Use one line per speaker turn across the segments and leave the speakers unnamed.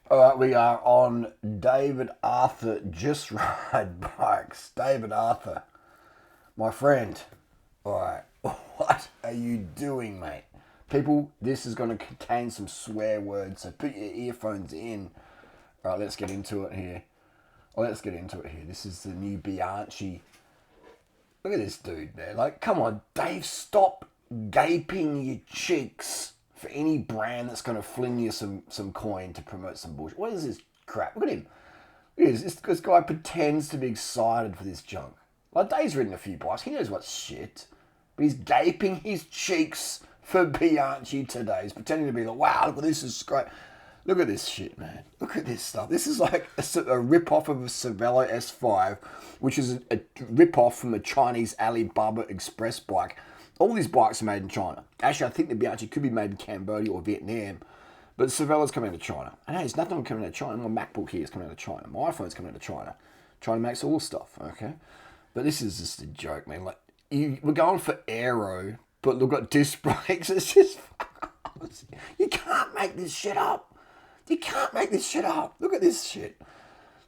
All right, we are on David Arthur Just Ride Bikes. David Arthur, my friend. All right, what are you doing, mate? People, this is going to contain some swear words, so put your earphones in. All right, let's get into it here. This is the new Bianchi. Look at this dude, man. Like, come on, Dave, stop gaping your cheeks for any brand that's going to fling you some coin to promote some bullshit. What is this crap? Look at him. Look at this guy pretends to be excited for this junk. Like, Dave's ridden a few bikes. He knows what's shit. But he's gaping his cheeks for Bianchi today. He's pretending to be like, wow, look at this, is great. Look at this shit, man. Look at this stuff. This is like a rip-off of a Cervelo S5, which is a rip-off from a Chinese Alibaba Express bike. All these bikes are made in China. Actually, I think the Bianchi could be made in Cambodia or Vietnam, but Cervelo's coming out of China. And hey, there's nothing coming out of China. My MacBook here is coming out of China. My iPhone's coming out of China. China makes all stuff, okay? But this is just a joke, man. Like, we're going for aero, but we've got disc brakes. It's just... You can't make this shit up. You can't make this shit up. Look at this shit.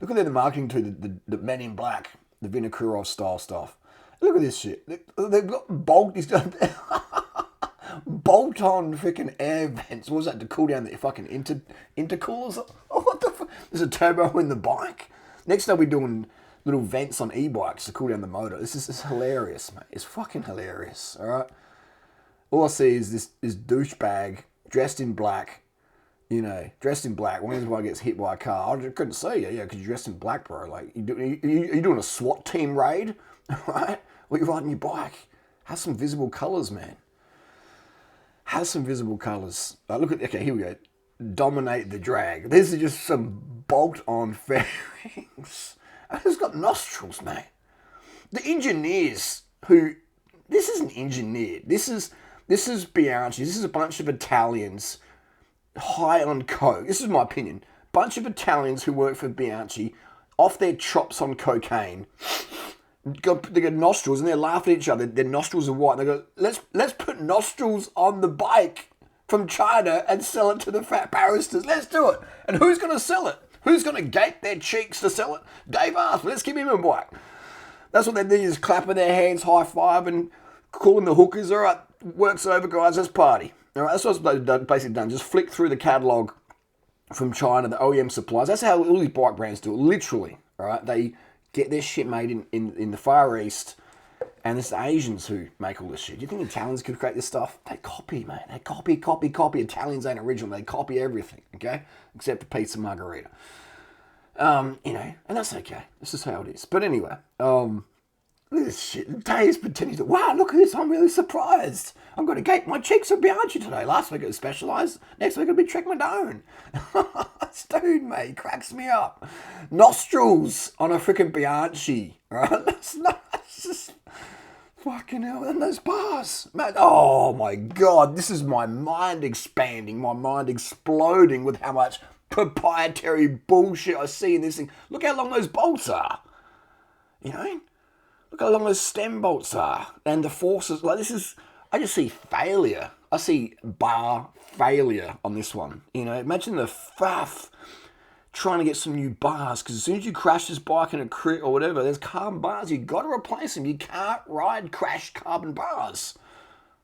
Look at the marketing to the Men in Black, the Vinokurov style stuff. Look at this shit. They've got bolt on freaking air vents. What was that to cool down the fucking intercoolers? Oh, what the fuck? There's a turbo in the bike. Next up, we're doing little vents on e-bikes to cool down the motor. This is hilarious, mate. It's fucking hilarious. All right. All I see is this douchebag dressed in black. You know, dressed in black. When one gets hit by a car, I couldn't see you. Yeah, because you're dressed in black, bro. Like, you doing a SWAT team raid, right? Or you're riding your bike. Have some visible colours, man. Have some visible colours. Look at, okay, here we go. Dominate the drag. This is just some bolt-on fairings. And it's got nostrils, mate. The engineers who... This isn't engineered. This is Bianchi. This is a bunch of Italians high on coke. This is my opinion. Bunch of Italians who work for Bianchi, off their chops on cocaine. They got nostrils and they're laughing at each other. Their nostrils are white. And they go, let's put nostrils on the bike from China and sell it to the fat barristers. Let's do it. And who's going to sell it? Who's going to gape their cheeks to sell it? Dave Arthur. Let's give him a bike. That's what they do, is clapping their hands, high five, and calling the hookers. All right, work's over, guys. Let's party. All right, that's what it's basically done. Just flick through the catalogue from China, the OEM suppliers. That's how all these bike brands do it, literally. All right, they get their shit made in the Far East, and it's the Asians who make all this shit. Do you think Italians could create this stuff? They copy, mate. They copy. Italians ain't original. They copy everything, okay? Except the pizza margherita. You know, and that's okay. This is how it is. But anyway, look at this shit. Dave's pretending to, wow, look at this. I'm really surprised. I'm going to gape my cheeks at Bianchi today. Last week it was Specialized. Next week it'll be Trek Madone. This dude, mate, cracks me up. Nostrils on a freaking Bianchi. Right? That's just fucking hell. And those bars, man. Oh my God. This is my mind expanding, my mind exploding with how much proprietary bullshit I see in this thing. Look how long those bolts are. You know? Look how long those stem bolts are. And the forces, like, this is, I just see failure. I see bar failure on this one. You know, imagine the faff trying to get some new bars, because as soon as you crash this bike in a crit or whatever, there's carbon bars. You've got to replace them. You can't ride crashed carbon bars.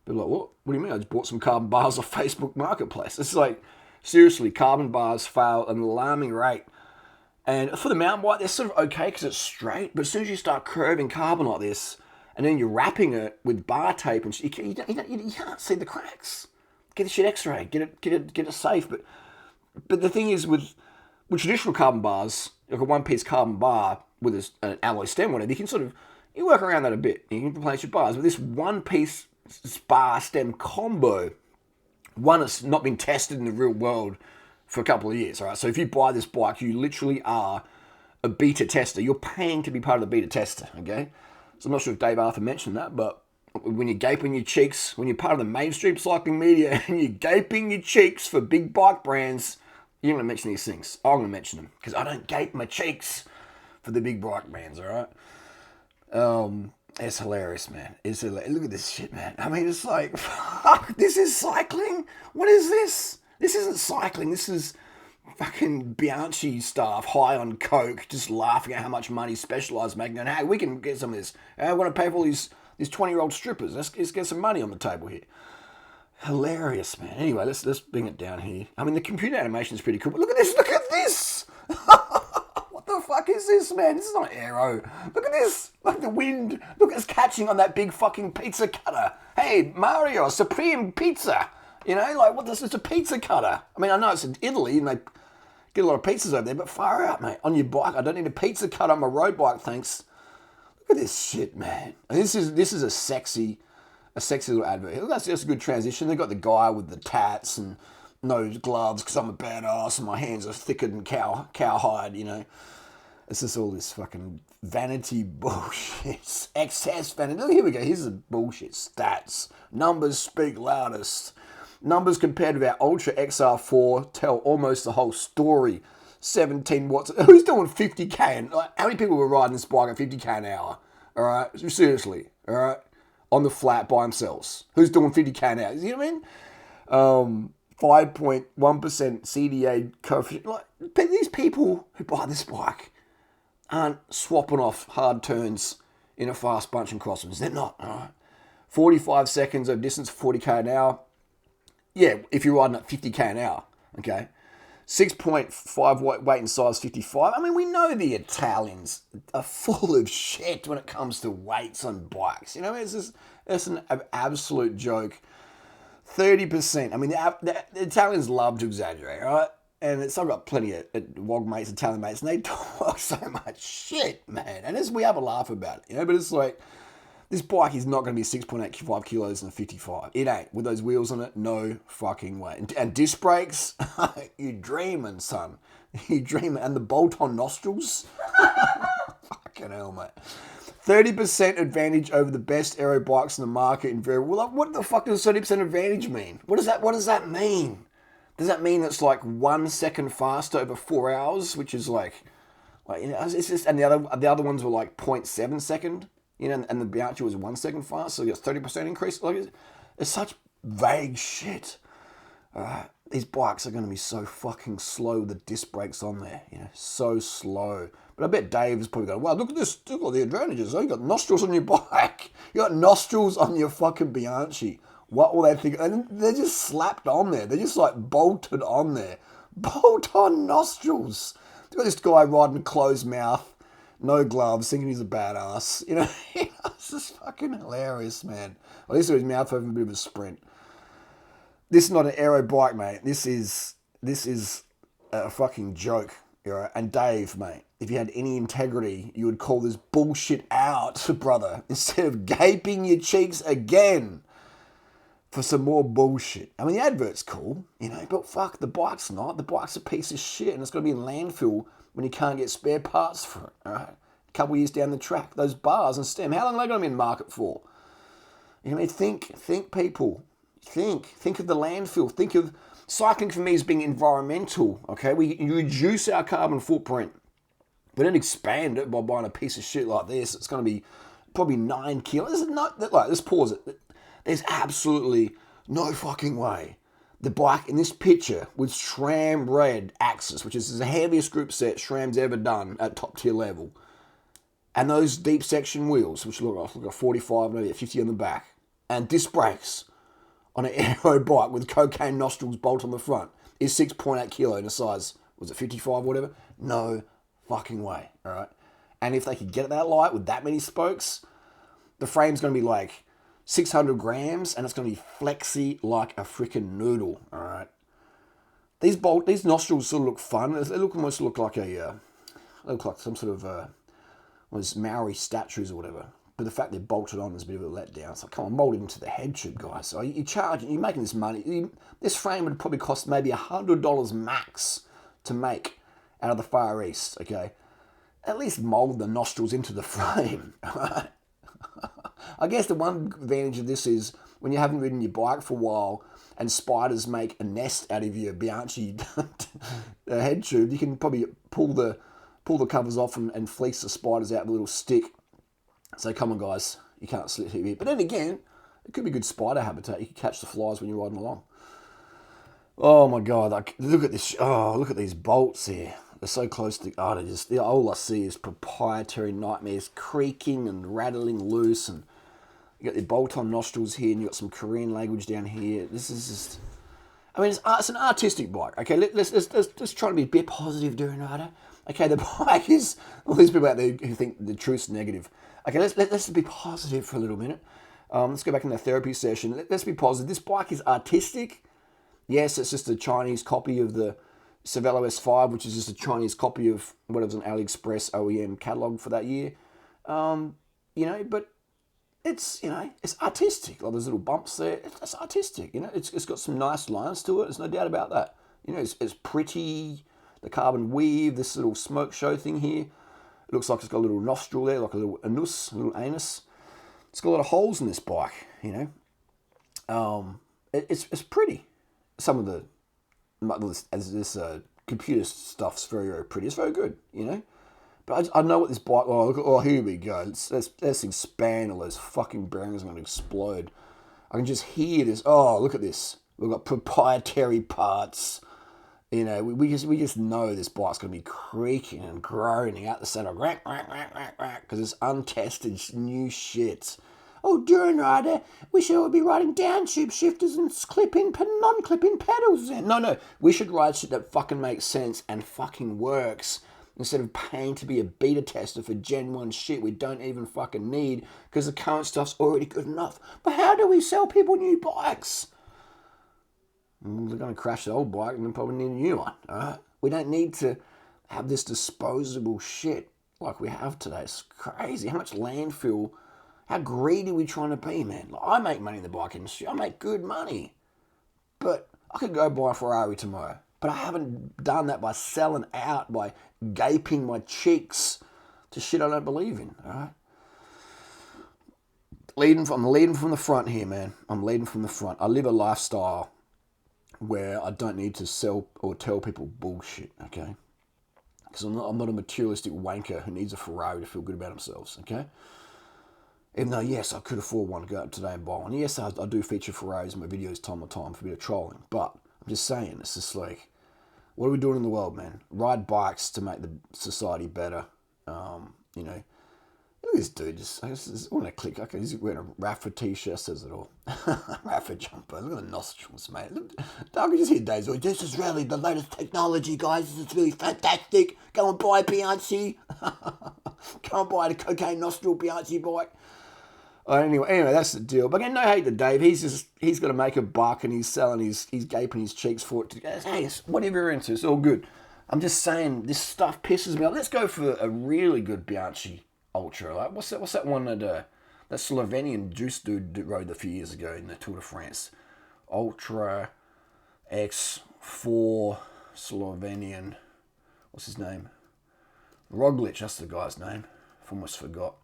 People are like, what do you mean? I just bought some carbon bars off Facebook Marketplace. It's like, seriously, carbon bars fail at an alarming rate. And for the mountain bike, they're sort of okay because it's straight. But as soon as you start curving carbon like this, and then you're wrapping it with bar tape, and you can't see the cracks. Get the shit X-ray. Get it safe. But the thing is, with traditional carbon bars, like a one-piece carbon bar with an alloy stem, whatever, you work around that a bit. You can replace your bars. But this one-piece bar stem combo, one that's not been tested in the real world for a couple of years, all right? So if you buy this bike, you literally are a beta tester. You're paying to be part of the beta tester, okay? So I'm not sure if Dave Arthur mentioned that, but when you're gaping your cheeks, when you're part of the mainstream cycling media and you're gaping your cheeks for big bike brands, you're going to mention these things. I'm going to mention them because I don't gape my cheeks for the big bike brands, all right? It's hilarious, man. It's hilarious. Look at this shit, man. I mean, it's like, fuck, this is cycling? What is this? This isn't cycling. This is fucking Bianchi staff high on coke, just laughing at how much money Specialized making, and hey, we can get some of this. I want to pay for all these 20-year-old strippers. Let's get some money on the table here. Hilarious, man. Anyway, let's bring it down here. I mean, the computer animation is pretty cool, but look at this. Look at this. What the fuck is this, man? This is not aero. Look at this. Like the wind. Look, it's catching on that big fucking pizza cutter. Hey, Mario, Supreme Pizza. You know, like, what this is a pizza cutter. I mean, I know it's in Italy and they get a lot of pizzas over there, but far out, mate. On your bike, I don't need a pizza cutter on my road bike, thanks. Look at this shit, man. And this is a sexy little advert. That's just a good transition. They got the guy with the tats and no gloves because I'm a badass and my hands are thicker than cowhide, you know. It's just all this fucking vanity bullshit. Excess vanity. Look, here we go. Here's the bullshit stats. Numbers speak loudest. Numbers compared with our Ultra XR4 tell almost the whole story. 17 watts. Who's doing 50k? And like, how many people were riding this bike at 50k an hour? All right, seriously. All right, on the flat by themselves. Who's doing 50k an hour? You know what I mean? 5.1% CDA coefficient. Like, these people who buy this bike aren't swapping off hard turns in a fast bunch and crossings. They're not. All right. 45 seconds of distance, 40k an hour. Yeah, if you're riding at 50k an hour, okay. 6.5 weight and size 55. I mean, we know the Italians are full of shit when it comes to weights on bikes. You know, it's an absolute joke. 30%. I mean, the Italians love to exaggerate, right? And I've got plenty of WOG mates, Italian mates, and they talk so much shit, man. And we have a laugh about it, you know, but it's like, this bike is not going to be 6.85 kilos and a 55. It ain't. With those wheels on it, no fucking way. And disc brakes, you dreaming, son. You dreaming. And the bolt-on nostrils. Fucking hell, mate. 30% advantage over the best aero bikes in the market in very well. What the fuck does 30% advantage mean? What does that mean? Does that mean it's like 1 second faster over 4 hours, which is like you know, it's just, and the other ones were like 0.7 second. You know, and the Bianchi was 1 second fast, so you got 30% increase. Like, it's such vague shit. These bikes are going to be so fucking slow with the disc brakes on there. You know, so slow. But I bet Dave is probably going, wow, look at this. Look at the advantages. Oh, you got nostrils on your bike. You got nostrils on your fucking Bianchi. What will they think? And they're just slapped on there. They're just like bolted on there. Bolt-on nostrils. You got this guy riding a closed mouth. No gloves, thinking he's a badass. You know, it's just fucking hilarious, man. At least with his mouth open, a bit of a sprint. This is not an aero bike, mate. This is a fucking joke. You know? And Dave, mate, if you had any integrity, you would call this bullshit out, brother, instead of gaping your cheeks again for some more bullshit. I mean, the advert's cool, you know, but fuck, the bike's not. The bike's a piece of shit, and it's going to be in landfill when you can't get spare parts for it, all right? A couple of years down the track, those bars and stem, how long are they going to be in market for? You know what I mean? Think, people. Think of the landfill. Think of cycling for me as being environmental, okay? You reduce our carbon footprint. We don't expand it by buying a piece of shit like this. It's going to be probably 9 kilos. Let's pause it. There's absolutely no fucking way the bike in this picture with SRAM red axis, which is the heaviest group set SRAM's ever done at top tier level, and those deep section wheels, which look like a 45, maybe a 50 on the back, and disc brakes on an aero bike with cocaine nostrils bolt on the front, is 6.8 kilo in a size, was it 55 or whatever? No fucking way, all right? And if they could get it that light with that many spokes, the frame's going to be like 600 grams, and it's going to be flexy like a freaking noodle, all right? These nostrils sort of look fun. They almost look like some sort of Maori statues or whatever. But the fact they're bolted on is a bit of a letdown. It's like, come on, mold it into the head tube, guys. So you're making this money. This frame would probably cost maybe $100 max to make out of the Far East, okay? At least mold the nostrils into the frame, all right? I guess the one advantage of this is when you haven't ridden your bike for a while and spiders make a nest out of your Bianchi head tube, you can probably pull the covers off and fleece the spiders out with a little stick. So come on, guys, you can't slit here. But then again, it could be good spider habitat. You can catch the flies when you're riding along. Oh my God, like, look at this. Oh, look at these bolts here. They're so close to, oh, all I see is proprietary nightmares creaking and rattling loose. And you got the bolt-on nostrils here and you got some Korean language down here. This is just, I mean, it's an artistic bike. Okay, let's try to be a bit positive, durianrider. Okay, the bike is, all these people out there who think the truth's negative. Okay, let's be positive for a little minute. Let's go back in the therapy session. Let's be positive. This bike is artistic. Yes, it's just a Chinese copy of the Cervelo S5, which is just a Chinese copy of whatever's an AliExpress OEM catalog for that year. But it's, it's artistic. Like there's little bumps there. It's artistic, It's got some nice lines to it. There's no doubt about that. It's pretty. The carbon weave, this little smoke show thing here. It looks like it's got a little nostril there, like a little anus, a little anus. It's got a lot of holes in this bike, It's pretty. Some of this computer stuff's very, very pretty. It's very good, But I know what this bike. Here we go. Let's expand. All those fucking bearings are going to explode. I can just hear this. Oh, look at this. We've got proprietary parts. We just know this bike's going to be creaking and groaning out the saddle, because it's untested new shit. Oh, durianrider, we should be riding downshift shifters and non-clipping pedals. No, we should ride shit that fucking makes sense and fucking works, instead of paying to be a beta tester for Gen 1 shit we don't even fucking need, because the current stuff's already good enough. But how do we sell people new bikes? They're going to crash the old bike and then probably need a new one. All right? We don't need to have this disposable shit like we have today. It's crazy how much landfill, how greedy we trying to be, man. Like, I make money in the bike industry. I make good money. But I could go buy a Ferrari tomorrow. But I haven't done that by selling out, by gaping my cheeks to shit I don't believe in. All right? I'm leading from the front here, man. I'm leading from the front. I live a lifestyle where I don't need to sell or tell people bullshit, okay? Because I'm not a materialistic wanker who needs a Ferrari to feel good about themselves, okay? Even though, yes, I could afford one to go up today and buy one. Yes, I do feature Ferraris in my videos time to time for a bit of trolling. But I'm just saying, it's just like, what are we doing in the world, man? Ride bikes to make the society better. Look at this dude. Just want to click. Okay, he's wearing a Rafa t-shirt. Says it all. Rafa jumper. Look at the nostrils, mate. I can just hear Dave's voice. This is really the latest technology, guys. This is really fantastic. Go and buy Bianchi. Go and buy the cocaine nostril Bianchi bike. Anyway, that's the deal. But again, no hate to Dave. He's got to make a buck, and he's gaping his cheeks for it. Hey, whatever you're into, it's all good. I'm just saying, this stuff pisses me off. Let's go for a really good Bianchi Ultra. Like, what's that one that Slovenian juice dude rode a few years ago in the Tour de France? Ultra X4 Slovenian. What's his name? Roglic, that's the guy's name. I almost forgot.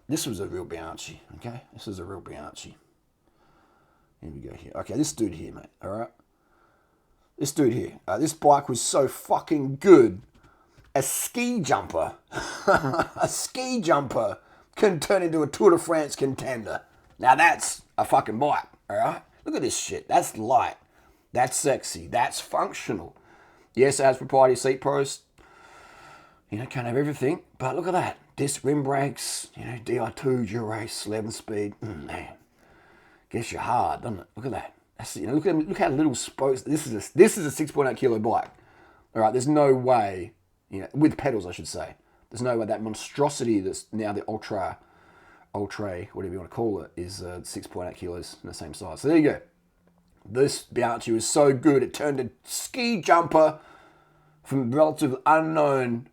This was a real Bianchi, okay? This is a real Bianchi. Here we go here. Okay, this dude here, mate, all right? This dude here. This bike was so fucking good. A ski jumper can turn into a Tour de France contender. Now that's a fucking bike, all right? Look at this shit. That's light. That's sexy. That's functional. Yes, it has proprietary seat posts. Can't have everything, but look at that. Disc rim brakes, Di2, Durace, 11-speed. Man, guess you're hard, doesn't it? Look at that. That's, look how little spokes. This is a 6.8 kilo bike. All right, there's no way. With pedals, I should say. There's no way that monstrosity that's now the Oltre, whatever you want to call it, is 6.8 kilos in the same size. So there you go. This Bianchi was so good, it turned a ski jumper from relative unknown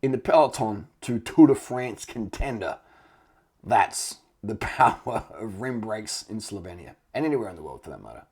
in the peloton to Tour de France contender. That's the power of rim brakes in Slovenia, and anywhere in the world for that matter.